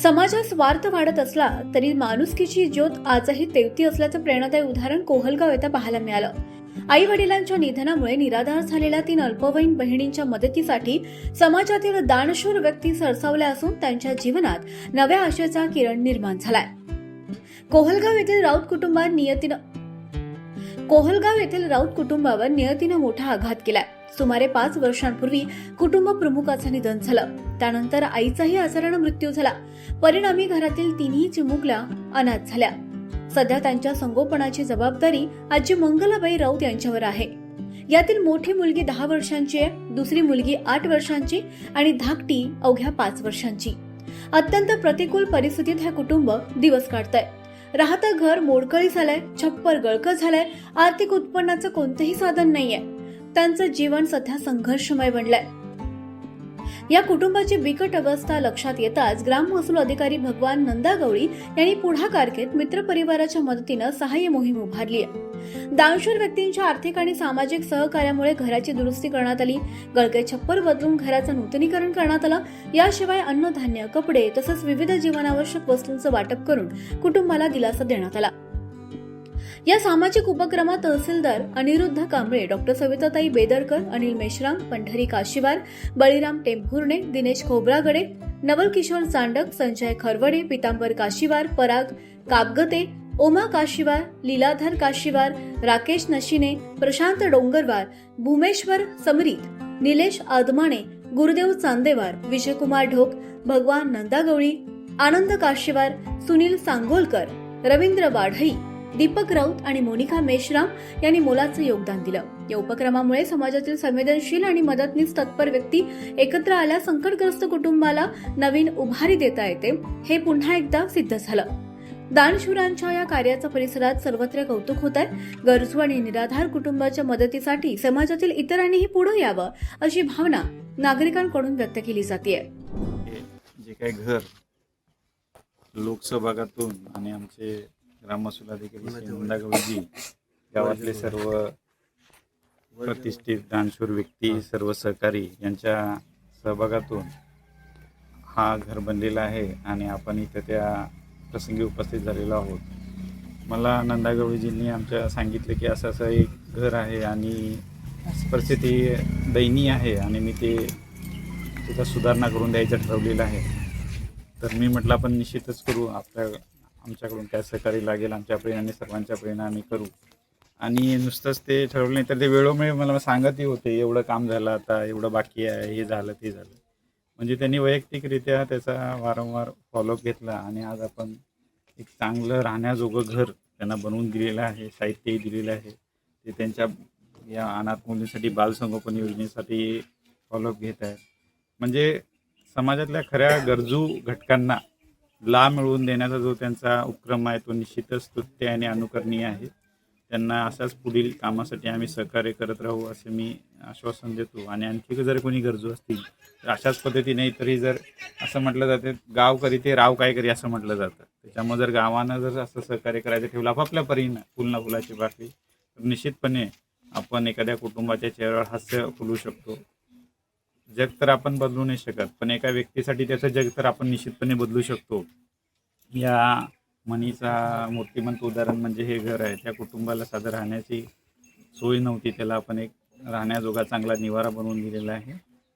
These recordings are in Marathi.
समाजात स्वार्थ वाढत असला तरी माणुसकीची ज्योत आजही तेवती असल्याचं प्रेरणादायी उदाहरण कोहलगाव येथे पाहायला मिळालं. आई वडिलांच्या निधनामुळे निराधार झालेल्या 3 अल्पवयीन बहिणींच्या मदतीसाठी समाजातील दानशूर व्यक्ती सरसावल्या असून त्यांच्या जीवनात नव्या आशेचा किरण निर्माण झालाय. कोहलगाव येथील राऊत कुटुंबावर नियतीनं मोठा आघात केलाय. सुमारे 5 वर्षांपूर्वी कुटुंब प्रमुखाचं निधन झालं. त्यानंतर आईचाही आजारानं मृत्यू झाला. परिणामी घरातील 3ही चिमुकल्या अनाथ झाल्या. सध्या त्यांच्या संगोपनाची जबाबदारी आजी मंगलाबाई राऊत यांच्यावर आहे. यातील मोठी मुलगी 10 वर्षांची आहे, दुसरी मुलगी 8 वर्षांची आणि धाकटी अवघ्या 5 वर्षांची. अत्यंत प्रतिकूल परिस्थितीत हे कुटुंब दिवस काढतंय. राहतं घर मोडकळी झालंय, छप्पर गळकं झालंय, आर्थिक उत्पन्नाचं कोणतंही साधन नाहीये. त्यांचं जीवन सध्या संघर्षमय बनलंय. या कुटुंबाची बिकट अवस्था लक्षात येताच ग्राम महसूल अधिकारी भगवान नंदागवळी यांनी पुढाकार घेत मित्र परिवाराच्या मदतीनं सहाय्य मोहीम उभारली आहे. दानशूर व्यक्तींच्या आर्थिक आणि सामाजिक सहकार्यामुळे घराची दुरुस्ती करण्यात आली. गळके छप्पर बदलून घराचं नूतनीकरण करण्यात आलं. याशिवाय अन्नधान्य, कपडे तसंच विविध जीवनावश्यक वस्तूंचं वाटप करून कुटुंबाला दिलासा देण्यात आला. या सामाजिक उपक्रमात तहसीलदार अनिरुद्ध कांबळे, डॉक्टर सविताताई बेदरकर, अनिल मेश्राम, पंढरी काशीवार, बळीराम टेंभुर्णे, दिनेश खोब्रागडे, नवल किशोर चांडक, संजय खरवडे, पितांबर काशीवार, पराग कापगते, ओमा काशीवार, लीलाधर काशीवार, राकेश नशिने, प्रशांत डोंगरवार, भूमेश्वर समरीत, निलेश आदमाणे, गुरुदेव चांदेवार, विजयकुमार ढोक, भगवान नंदागवळी, आनंद काशीवार, सुनील सांगोलकर, रवींद्र वाढई, दीपक राऊत आणि मोनिका मेश्राम यांनी मोलाचं योगदान दिलं. या उपक्रमामुळे समाजातील संवेदनशील आणि मदतनीस तत्पर व्यक्ती एकत्र आल्या संकटग्रस्त कुटुंबाला नवीन उभारी देता येते, हे पुन्हा एकदा सिद्ध झालं. दानशूरांच्या या कार्याचं परिसरात सर्वत्र कौतुक होत आहे. गरजू आणि निराधार कुटुंबाच्या मदतीसाठी समाजातील इतरांनीही पुढे यावं अशी भावना नागरिकांकडून व्यक्त केली जाते. जे काही घर लोकसभागातून आणि आमचे ग्राम महसूल अधिकारी नंदागवळीजी, गावातले सर्व प्रतिष्ठित दानशूर व्यक्ती, सर्व सहकारी यांच्या सहभागातून हा घर बनलेला आहे आणि आपण इथं त्या प्रसंगी उपस्थित झालेलो आहोत. मला नंदागवळीजींनी आमच्या सांगितले की असं असं एक घर आहे आणि परिस्थिती दयनीय आहे आणि मी तिथं सुधारणा करून द्यायचं ठरवलेलं आहे. तर मी म्हटलं आपण निश्चितच करू. आमच्याकडून काय सहकार्य लागेल आमच्या प्रेरणाने, सर्वांच्या प्रेरणा आम्ही करू. आणि नुसतंच ते ठरवलं नाही तर ते वेळोवेळी मला सांगतही होते, एवढं काम झालं, आता एवढं बाकी आहे, हे झालं ते झालं. म्हणजे त्यांनी वैयक्तिकरित्या त्याचा वारंवार फॉलोअप घेतला आणि आज आपण एक चांगलं राहण्याजोगं घर त्यांना बनवून दिलेलं आहे, साहित्यही दिलेलं आहे. ते त्यांच्या या अनाथ मुलींसाठी बालसंगोपन योजनेसाठी फॉलोअप घेत आहेत. म्हणजे समाजातल्या खऱ्या गरजू घटकांना लाभ मिळवून देण्याचा जो त्यांचा उपक्रम आहे तो निश्चितच स्तुत्य आणि अनुकरणीय आहे. त्यांना असाच पुढील कामासाठी आम्ही सहकार्य करत राहू असे मी आश्वासन देतो. आणि आणखी जर कोणी गरजू असतील तर अशाच पद्धतीने तरी जर असं म्हटलं जाते, गाव करी ते राव काय करी असं म्हटलं जातं. त्याच्यामुळे जर गावानं जर असं सहकार्य करायचं ठेवलं आपापल्या परीनं, फुल ना फुलाची बाटली, तर निश्चितपणे आपण एखाद्या कुटुंबाच्या चेहऱ्यावर हास्य फुलवू शकतो. जग तर आपण बदलू नाही शकत, पण एका व्यक्तीसाठी त्याचं जग तर आपण निश्चितपणे बदलू शकतो. या म्हणीचा मूर्तिमंत उदाहरण म्हणजे हे घर आहे. त्या कुटुंबाला साधं राहण्याची सोय नव्हती, त्याला आपण एक राहण्याजोगा चांगला निवारा बनवून दिलेला आहे.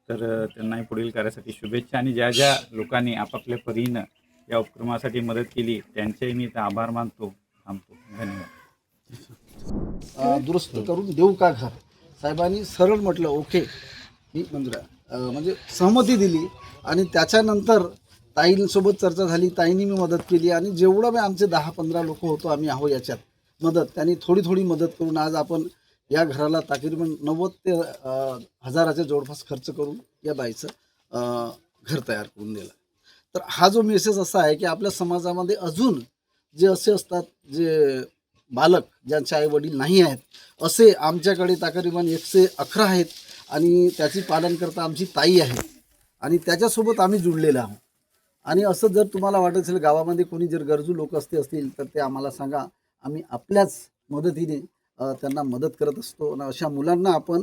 तर त्यांनाही पुढील कार्यासाठी शुभेच्छा. आणि ज्या ज्या लोकांनी आपापल्या परीनं या उपक्रमासाठी मदत केली त्यांचेही मी आभार मानतो. धन्यवाद. दुरुस्त करून देऊ का घर, साहेबांनी सरळ म्हटलं ओके, ही मंजूर म्हणजे सहमती दिली. आणि त्याच्यानंतर ताईंसोबत चर्चा झाली, ताईंनी मी मदत केली आणि जेवढं मी आमचे 10-15 लोक होतो आम्ही आहो याच्यात मदत, त्यांनी थोडी थोडी मदत करून आज आपण या घराला तकरीबन 90 ते 1000च्या जवळपास खर्च करून या बाईचं घर तयार करून दिलं. तर हा जो मेसेज असा आहे की आपल्या समाजामध्ये अजून जे असे असतात जे बालक ज्यांचे आई वडील नाही आहेत, असे आमच्याकडे तकरीबन 111 आहेत आणि त्याची पालन करता आमची ताई आहे आणि त्याच्यासोबत आम्ही जुळलेलो आहोत. आणि असं जर तुम्हाला वाटत असेल गावामध्ये कोणी जर गरजू लोक असतील तर ते आम्हाला सांगा, आम्ही आपल्याच मदतीने त्यांना मदत करत असतो. आणि अशा मुलांना आपण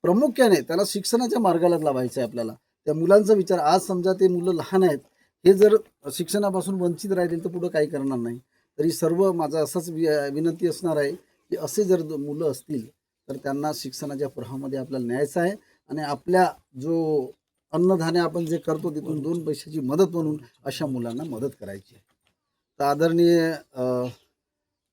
प्रामुख्याने त्यांना शिक्षणाच्या मार्गाला लावायचं आहे आपल्याला. त्या मुलांचा विचार, आज समजा ते मुलं लहान आहेत, हे जर शिक्षणापासून वंचित राहिले तर पुढं काही करणार नाही. तरी सर्व माझा असाच विनंती असणार आहे की असे जर मुलं असतील तर त्यांना शिक्षणाच्या प्रवाहामध्ये आपल्याला न्यायचं आहे आणि आपल्या जो अन्नधान्य आपण जे करतो तिथून 2 पैशाची मदत म्हणून अशा मुलांना मदत करायची आहे. तर आदरणीय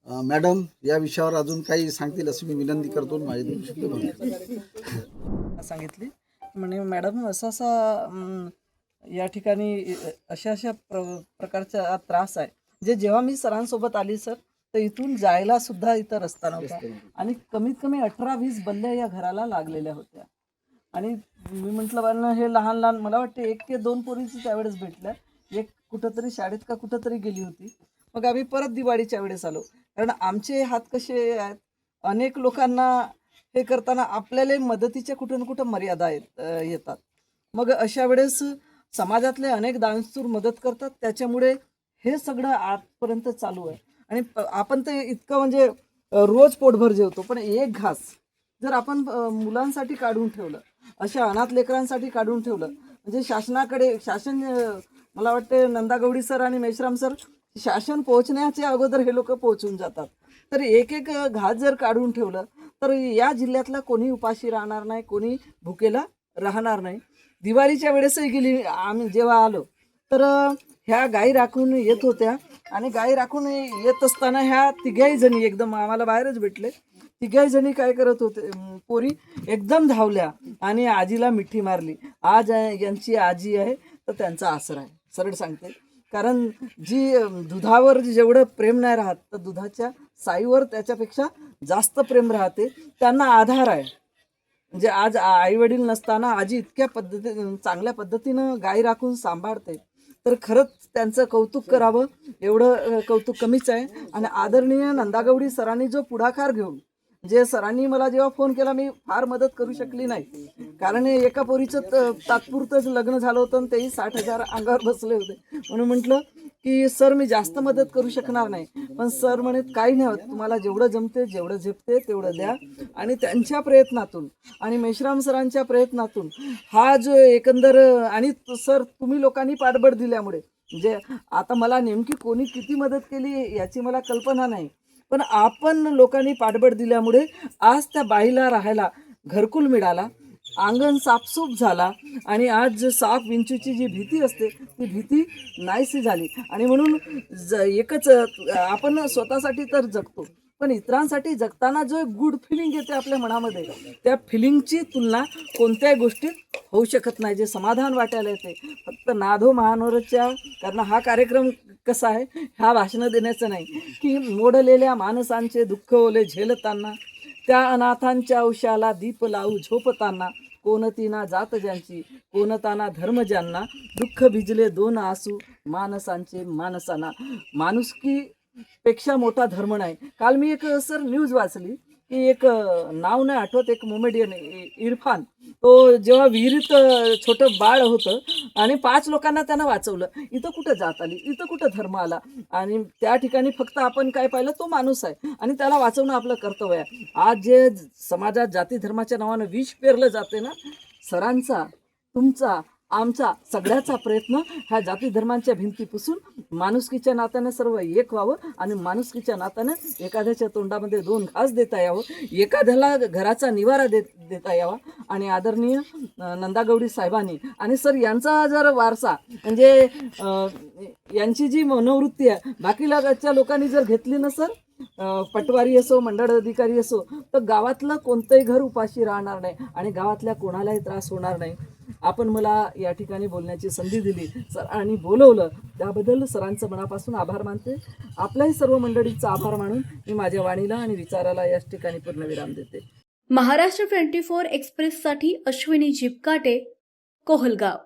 मॅडम या विषयावर अजून काही सांगतील अशी मी विनंती करतो. माझे 2 शब्द बंद करतो. सांगितली म्हणे मॅडम असं या ठिकाणी अशा प्रकारचा त्रास आहे जे जेव्हा मी सरांसोबत आली सर तर इथून जायला सुद्धा इथं रस्ता नव्हता आणि कमीत कमी 18-20 बल्ल्या या घराला लागलेल्या होत्या. आणि मी म्हटलं बरं हे लहान लहान मला वाटते 1 ते 2 पोरीची त्यावेळेस भेटल्या. एक कुठंतरी शाळेत का कुठंतरी गेली होती. मग आम्ही परत दिवाळीच्या वेळेस आलो कारण आमचे हात कसे आहेत अनेक लोकांना हे करताना आपल्याला मदतीच्या कुठं ना कुठं मर्यादा येतात. मग अशा वेळेस समाजातले अनेक दानशूर मदत करतात त्याच्यामुळे हे सगळं आजपर्यंत चालू आहे. आणि आपण ते इतकं म्हणजे रोज पोटभर जेवतो पण एक घास जर आपण मुलांसाठी काढून ठेवलं अशा अनाथ लेकरांसाठी काढून ठेवलं म्हणजे शासन मला वाटते नंदागौडी सर आणि मेश्राम सर शासन पोहोचण्याच्या अगोदर हे लोक पोहोचून जातात. तर एक घास जर काढून ठेवलं तर या जिल्ह्यातला कोणी उपाशी राहणार नाही, कोणी भुकेला राहणार नाही. दिवाळीच्या वेळेसही गेली आम्ही जेव्हा आलो तर ह्या गाई राखून येत होत्या आणि गाई राखून येत असताना ह्या तिघाही जणी एकदम आम्हाला बाहेरच भेटले. तिघाही जणी काय करत होते पोरी एकदम धावल्या आणि आजीला मिठी मारली. आज यांची आजी आहे तर त्यांचा आसरा आहे. सरळ सांगते कारण जी दुधावर जेवढं प्रेम नाही राहत तर दुधाच्या साईवर त्याच्यापेक्षा जास्त प्रेम राहते. त्यांना आधार आहे. म्हणजे आज आईवडील नसताना आजी इतक्या चांगल्या पद्धतीनं गाई राखून सांभाळते तर खरंच त्यांचं कौतुक करावं एवढं कौतुक कमीच आहे. आणि आदरणीय नंदागौडी सरांनी जो पुढाकार घेऊन जे सरांनी मला जेव्हा फोन केला मी फार मदत करू शकली नाही कारण एका पोरीचं तात्पुरतंच लग्न झालं होतं आणि तेही 60,000 अंगावर बसले होते. म्हणून म्हटलं की सर मी जास्त मदत करू शकणार नाही पण सर म्हणत काही नाही होत तुम्हाला जेवढं जमते जेवढं झेपते तेवढं द्या. आणि त्यांच्या प्रयत्नातून आणि मेश्राम सरांच्या प्रयत्नातून हा जो एकंदर आणि सर तुम्ही लोकांनी पाठबळ दिल्यामुळे म्हणजे आता मला नेमकी कोणी किती मदत केली याची मला कल्पना नाही पण आपण लोकांनी पाठबळ दिल्यामुळे आज त्या बाईला राहायला घरकुल मिळाला, अंगण साफसूफ झाला आणि आज साप विंचूची जी भीती असते ती भीती नाहीशी झाली. आणि म्हणून एकच आपण स्वतःसाठी तर जगतो पण इतरांसाठी जगताना जो गुड फिलिंग येते आपल्या मनामध्ये त्या फिलिंगची तुलना कोणत्याही गोष्टीत होऊ शकत नाही. जे समाधान वाटायला येते फक्त नादो महानोरच्या कारण हा कार्यक्रम कसा आहे ह्या भाषणं देण्याचं नाही की मोडलेल्या माणसांचे दुःख ओले झेलताना त्या अनाथांच्या औशाला दीप लावू झोपताना कोणतीना जात ज्यांची कोणताना धर्म ज्यांना दुःख भिजले 2 आसू माणसांचे माणसांना. माणुसकी पेक्षा मोठा धर्म नाही. काल मी एक सर न्यूज वाचली की एक नाव नाही आठवत एक मोमेडियन इरफान तो जेव्हा विहिरीत छोटं बाळ होतं आणि 5 लोकांना त्यानं वाचवलं. इथं कुठं जात आली इथं कुठं धर्म आला आणि त्या ठिकाणी फक्त आपण काय पाहिलं तो माणूस आहे आणि त्याला वाचवणं आपलं कर्तव्य आहे. आज जे समाजात जाती धर्माच्या नावानं विष पेरलं जाते ना सरांचा तुमचा आमचा सगळ्याचा प्रयत्न ह्या जाती धर्मांच्या भिंती पुसून माणुसकीच्या नात्यानं सर्व एक व्हावं आणि माणुसकीच्या नात्यानं एखाद्याच्या तोंडामध्ये 2 घास देता यावं, एखाद्याला घराचा निवारा देता यावा. आणि आदरणीय नंदागौडी साहेबांनी आणि सर यांचा जर वारसा म्हणजे यांची जी मनोवृत्ती आहे बाकी लगतच्या लोकांनी जर घेतली ना सर पटवारी असो मंडळ अधिकारी असो तर गावातलं कोणतंही घर उपाशी राहणार नाही आणि गावातल्या कोणालाही त्रास होणार नाही. आपण मला या ठिकाणी बोलण्याची संधी दिली सर आणि बोलवलं त्याबद्दल सरांचं मनापासून आभार मानते. आपल्याही सर्व मंडळीचा आभार मानून मी माझ्या वाणीला आणि विचाराला याच ठिकाणी पूर्णविराम देते. महाराष्ट्र 24 एक्सप्रेससाठी अश्विनी जिपकाटे, कोहलगाव.